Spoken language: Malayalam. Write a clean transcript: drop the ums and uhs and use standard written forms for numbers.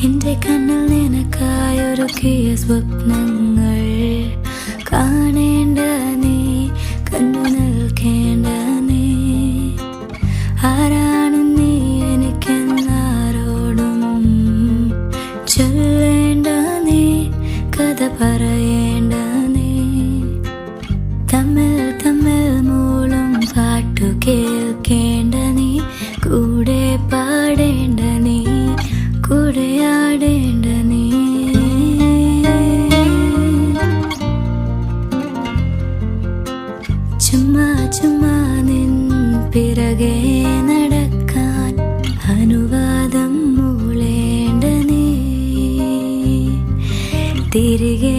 എന്റെ കണ്ണിൽ നിനക്കായൊരുക്കിയ സ്വപ്നങ്ങൾ കാണേണ്ട നീ, കണ്ടു നിൽക്കേണ്ട നീ. ആരാണ് നീ എനിക്കെന്നാരോടും ചൊല്ലേണ്ട നീ, കഥ പറയേണ്ട നീ. തമ്മിൽ തമ്മിൽ മൂളും പാട്ടു കേൾക്കേണ്ട നീ, കൂടെ പാടേണ്ട നീ, കൂടെയാടേണ്ട നീ. ചുമ്മാ ചുമ്മാ നിൻ പിറകെ നടക്കാൻ അനുവാദം മൂളേണ്ട നീ, തിരികെ